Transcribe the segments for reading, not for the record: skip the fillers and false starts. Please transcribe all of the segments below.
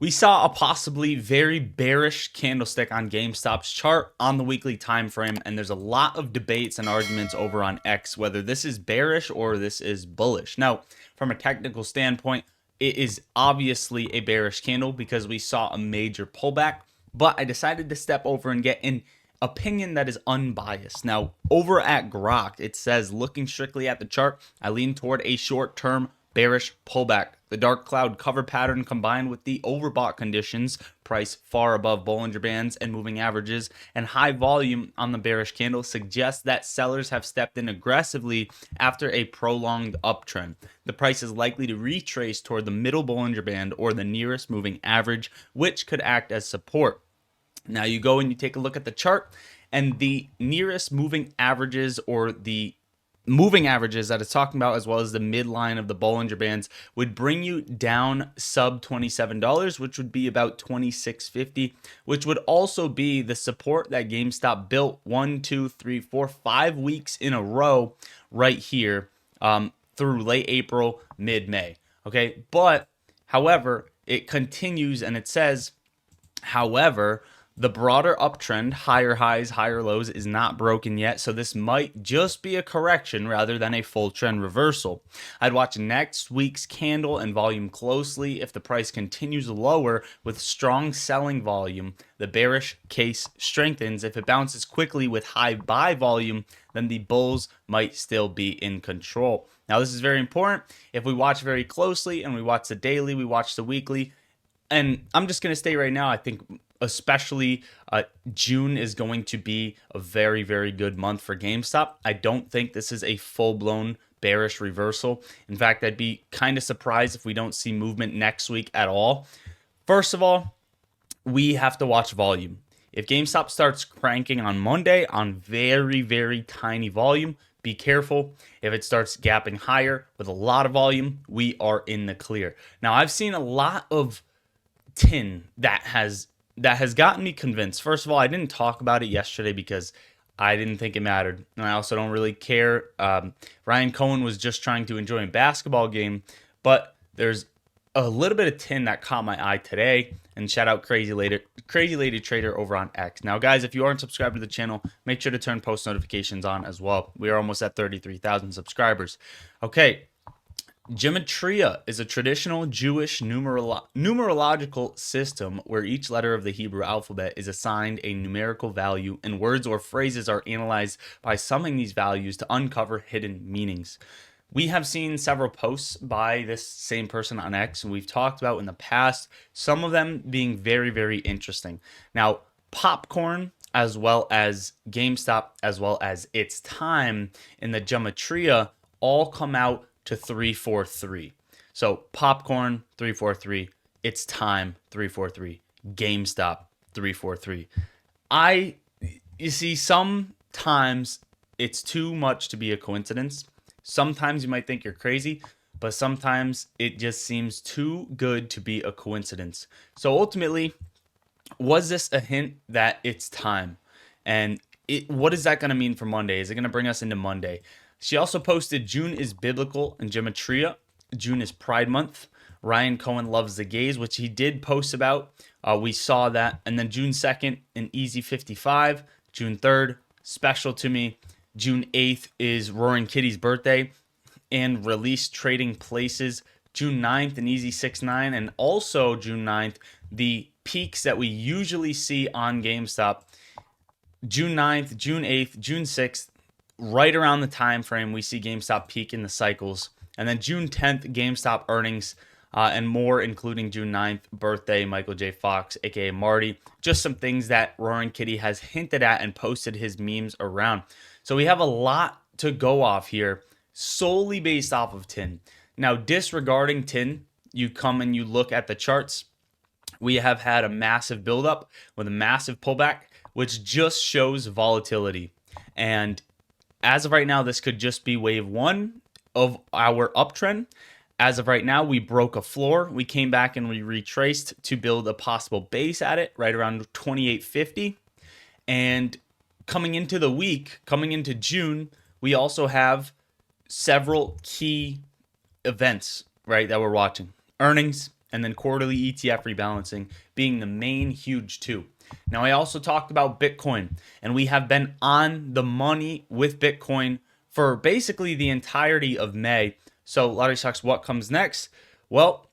We saw a possibly very bearish candlestick on GameStop's chart on the weekly time frame, and there's a lot of debates and arguments over on X whether this is bearish or this is bullish. Now, from a technical standpoint, it is obviously a bearish candle because we saw a major pullback, but I decided to step over and get an opinion that is unbiased. Now, over at Grok, it says, looking strictly at the chart, I lean toward a short-term bearish pullback. The dark cloud cover pattern combined with the overbought conditions, price far above Bollinger Bands and moving averages, and high volume on the bearish candle suggests that sellers have stepped in aggressively after a prolonged uptrend. The price is likely to retrace toward the middle Bollinger Band or the nearest moving average, which could act as support. Now you go and you take a look at the chart, and the nearest moving averages, or the moving averages that it's talking about, as well as the midline of the Bollinger Bands, would bring you down sub $27, which would be about $26.50, which would also be the support that GameStop built 5 weeks in a row right here, through late April, mid-May. Okay, but however, it continues and it says, however, the broader uptrend, higher highs, higher lows, is not broken yet, so this might just be a correction rather than a full trend reversal. I'd watch next week's candle and volume closely. If the price continues lower with strong selling volume, the bearish case strengthens. If it bounces quickly with high buy volume, then the bulls might still be in control. Now, this is very important. If we watch very closely and we watch the daily, we watch the weekly, and I'm just going to stay right now, I think especially June is going to be a very, very good month for GameStop. I don't think this is a full-blown bearish reversal. In fact, I'd be kind of surprised if we don't see movement next week at all. First of all, we have to watch volume. If GameStop starts cranking on Monday on very, very tiny volume, be careful. If it starts gapping higher with a lot of volume, we are in the clear. Now, I've seen a lot of tin that has gotten me convinced. First of all, I didn't talk about it yesterday because I didn't think it mattered, and I also don't really care. Ryan Cohen was just trying to enjoy a basketball game, but there's a little bit of tin that caught my eye today. And shout out Crazy Lady Trader over on X. Now, guys, if you aren't subscribed to the channel, make sure to turn post notifications on as well. We are almost at 33,000 subscribers. Okay. Gematria is a traditional Jewish numerological system where each letter of the Hebrew alphabet is assigned a numerical value, and words or phrases are analyzed by summing these values to uncover hidden meanings. We have seen several posts by this same person on X, and we've talked about in the past, some of them being very, very interesting. Now, Popcorn, as well as GameStop, as well as its time in the Gematria, all come out to 343. So Popcorn 343, It's Time 343, GameStop 343. You see, sometimes it's too much to be a coincidence. Sometimes you might think you're crazy, but sometimes it just seems too good to be a coincidence. So ultimately, was this a hint that it's time? And what is that going to mean for Monday? Is it going to bring us into Monday? She also posted June is biblical in Gematria. June is Pride Month. Ryan Cohen loves the gays, which he did post about. We saw that. And then June 2nd, an easy 55. June 3rd, special to me. June 8th is Roaring Kitty's birthday and release trading places. June 9th, an easy 6-9. And also June 9th, the peaks that we usually see on GameStop. June 9th, June 8th, June 6th, right around the time frame we see GameStop peak in the cycles. And then June 10th, GameStop earnings and more, including June 9th, birthday, Michael J. Fox, aka Marty. Just some things that Roaring Kitty has hinted at and posted his memes around. So we have a lot to go off here solely based off of tin. Now, disregarding tin, you come and you look at the charts. We have had a massive buildup with a massive pullback, which just shows volatility. And as of right now, this could just be wave one of our uptrend. As of right now, we broke a floor. We came back and we retraced to build a possible base at it right around 2850. And coming into the week, coming into June, we also have several key events, right, that we're watching. Earnings, and then quarterly ETF rebalancing being the main huge two. Now, I also talked about Bitcoin, and we have been on the money with Bitcoin for basically the entirety of May. So, Lottery Sucks, what comes next? Well,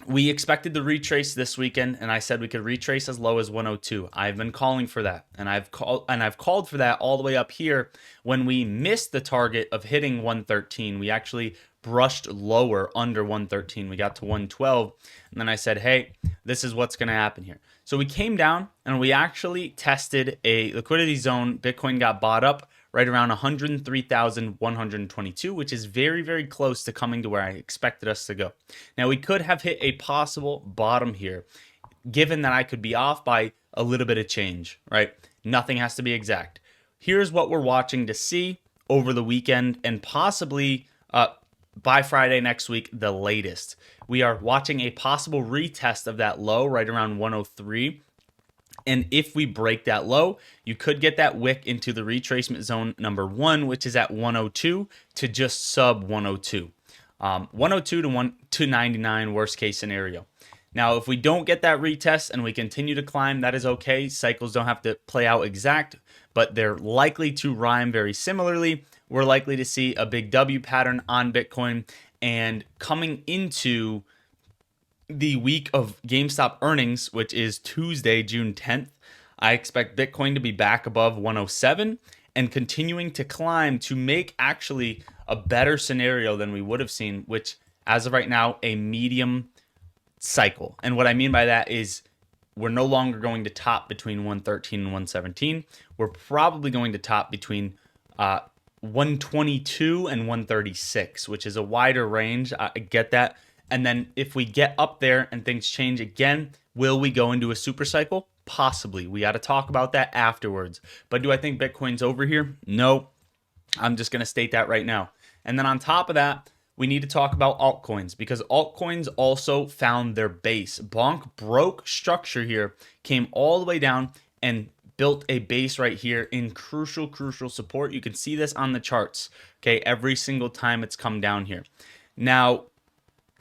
we expected to retrace this weekend, and I said we could retrace as low as 102. I've been calling for that, and I've called for that all the way up here. When we missed the target of hitting 113, we actually brushed lower under 113. We got to 112, and then I said, hey, this is what's going to happen here. So we came down, and we actually tested a liquidity zone. Bitcoin got bought up right around 103,122, which is very, very close to coming to where I expected us to go. Now, we could have hit a possible bottom here, given that I could be off by a little bit of change, right? Nothing has to be exact. Here's what we're watching to see over the weekend and possibly by Friday next week, the latest. We are watching a possible retest of that low right around 103. And if we break that low, you could get that wick into the retracement zone number 1, which is at 102 to just sub 102. 102 to 99, worst case scenario. Now, if we don't get that retest and we continue to climb, that is okay. Cycles don't have to play out exact, but they're likely to rhyme very similarly. We're likely to see a big W pattern on Bitcoin. And coming into the week of GameStop earnings, which is Tuesday, June 10th, I expect Bitcoin to be back above 107 and continuing to climb to make actually a better scenario than we would have seen, which as of right now, a medium cycle. And what I mean by that is we're no longer going to top between 113 and 117. We're probably going to top between 122 and 136, which is a wider range. I get that. And then if we get up there and things change again, will we go into a super cycle? Possibly. We got to talk about that afterwards. But do I think Bitcoin's over here? No. I'm just going to state that right now. And then on top of that, we need to talk about altcoins because altcoins also found their base. Bonk broke structure here, came all the way down and built a base right here in crucial support. You can see this on the charts, okay, every single time it's come down here. Now,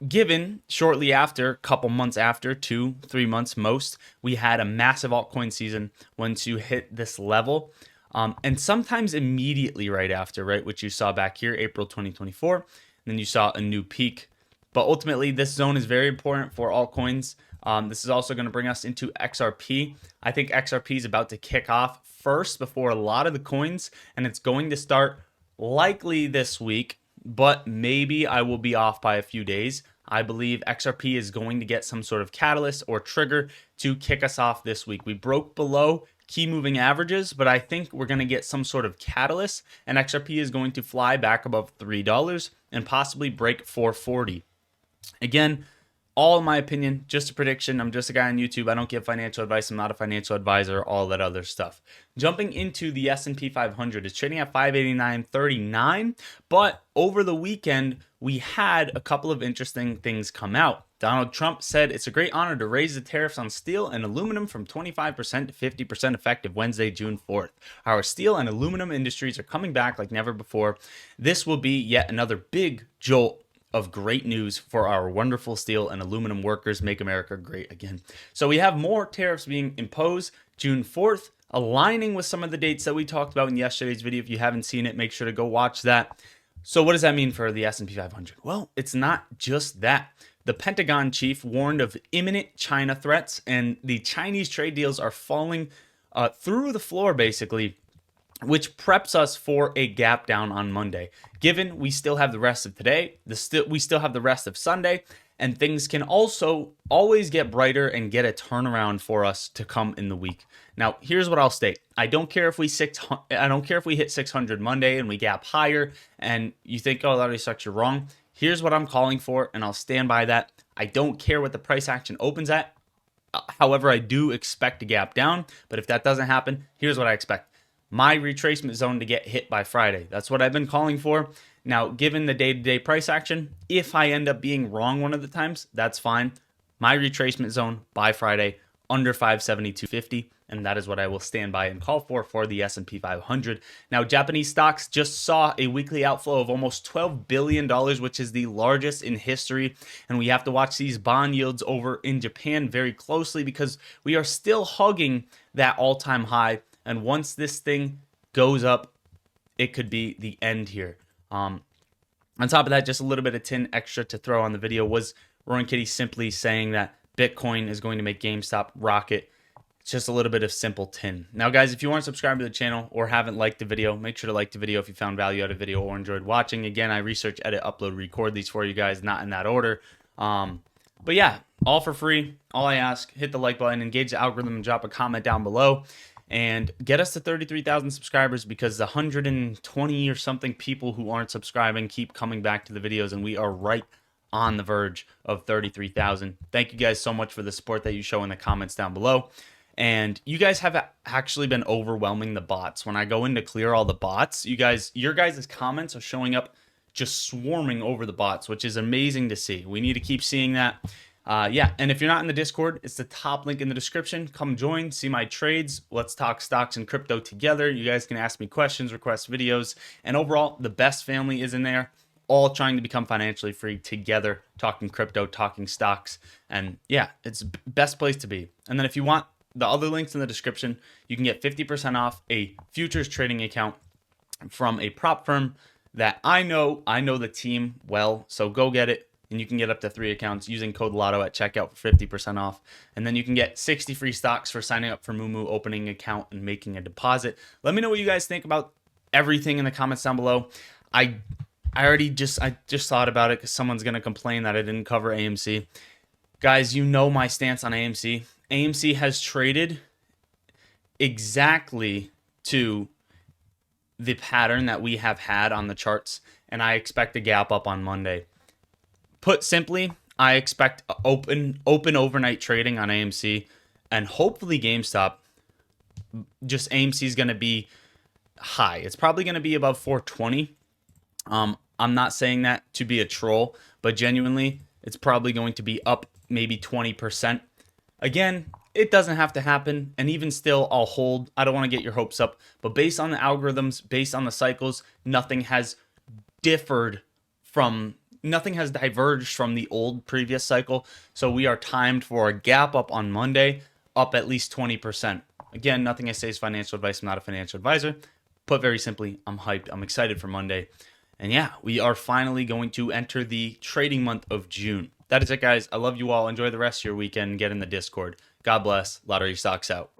given shortly after, a couple months after, 2-3 months most, we had a massive altcoin season once you hit this level. And sometimes immediately right after, right, which you saw back here, April 2024, and then you saw a new peak. But ultimately, this zone is very important for altcoins. This is also going to bring us into XRP. I think XRP is about to kick off first before a lot of the coins, and it's going to start likely this week, but maybe I will be off by a few days. I believe XRP is going to get some sort of catalyst or trigger to kick us off this week. We broke below key moving averages, but I think we're going to get some sort of catalyst, and XRP is going to fly back above $3 and possibly break 440. Again, all in my opinion, just a prediction. I'm just a guy on YouTube. I don't give financial advice. I'm not a financial advisor, all that other stuff. Jumping into the S&P 500, it's trading at 589.39, but over the weekend, we had a couple of interesting things come out. Donald Trump said it's a great honor to raise the tariffs on steel and aluminum from 25% to 50% effective Wednesday, June 4th. Our steel and aluminum industries are coming back like never before. This will be yet another big jolt of great news for our wonderful steel and aluminum workers. Make America great again. So we have more tariffs being imposed June 4th, aligning with some of the dates that we talked about in yesterday's video. If you haven't seen it, make sure to go watch that. So what does that mean for the S&P 500? Well, it's not just that. The Pentagon chief warned of imminent China threats, and the Chinese trade deals are falling through the floor, basically, which preps us for a gap down on Monday. Given we still have the rest of today, we still have the rest of Sunday, and things can also always get brighter and get a turnaround for us to come in the week. Now, here's what I'll state. I don't care if we hit 600 Monday and we gap higher, and you think, oh, that already sucks, you're wrong. Here's what I'm calling for, and I'll stand by that. I don't care what the price action opens at. However, I do expect a gap down, but if that doesn't happen, here's what I expect. My retracement zone to get hit by Friday. That's what I've been calling for. Now, given the day-to-day price action, if I end up being wrong one of the times, that's fine. My retracement zone by Friday, under 572.50, and that is what I will stand by and call for the S&P 500. Now, Japanese stocks just saw a weekly outflow of almost $12 billion, which is the largest in history, and we have to watch these bond yields over in Japan very closely because we are still hugging that all-time high, and once this thing goes up, it could be the end here. On top of that, just a little bit of tin extra to throw on the video was Roaring Kitty simply saying that Bitcoin is going to make GameStop rocket. It's just a little bit of simple tin. Now, guys, if you aren't subscribed to the channel or haven't liked the video, make sure to like the video if you found value out of the video or enjoyed watching. Again, I research, edit, upload, record these for you guys, not in that order. But yeah, all for free. All I ask, hit the like button, engage the algorithm, and drop a comment down below. And get us to 33,000 subscribers because the 120 or something people who aren't subscribing keep coming back to the videos, and we are right on the verge of 33,000. Thank you guys so much for the support that you show in the comments down below. And you guys have actually been overwhelming the bots. When I go in to clear all the bots, your guys' comments are showing up just swarming over the bots, which is amazing to see. We need to keep seeing that. Yeah, and if you're not in the Discord, it's the top link in the description. Come join, see my trades. Let's talk stocks and crypto together. You guys can ask me questions, request videos, and overall, the best family is in there, all trying to become financially free together, talking crypto, talking stocks, and yeah, it's best place to be. And then if you want the other links in the description, you can get 50% off a futures trading account from a prop firm that I know the team well, so go get it. And you can get up to 3 accounts using code LOTTO at checkout for 50% off. And then you can get 60 free stocks for signing up for Moomoo, opening an account, and making a deposit. Let me know what you guys think about everything in the comments down below. I just thought about it because someone's going to complain that I didn't cover AMC. Guys, you know my stance on AMC. AMC has traded exactly to the pattern that we have had on the charts, and I expect a gap up on Monday. Put simply, I expect open overnight trading on AMC, and hopefully GameStop. Just AMC is going to be high. It's probably going to be above 420. I'm not saying that to be a troll, but genuinely, it's probably going to be up maybe 20%. Again, it doesn't have to happen, and even still, I'll hold. I don't want to get your hopes up, but based on the algorithms, based on the cycles, nothing has diverged from the old previous cycle. So we are timed for a gap up on Monday, up at least 20%. Again, nothing I say is financial advice. I'm not a financial advisor. Put very simply, I'm hyped. I'm excited for Monday. And yeah, we are finally going to enter the trading month of June. That is it, guys. I love you all. Enjoy the rest of your weekend. Get in the Discord. God bless. Lottery Stocks out.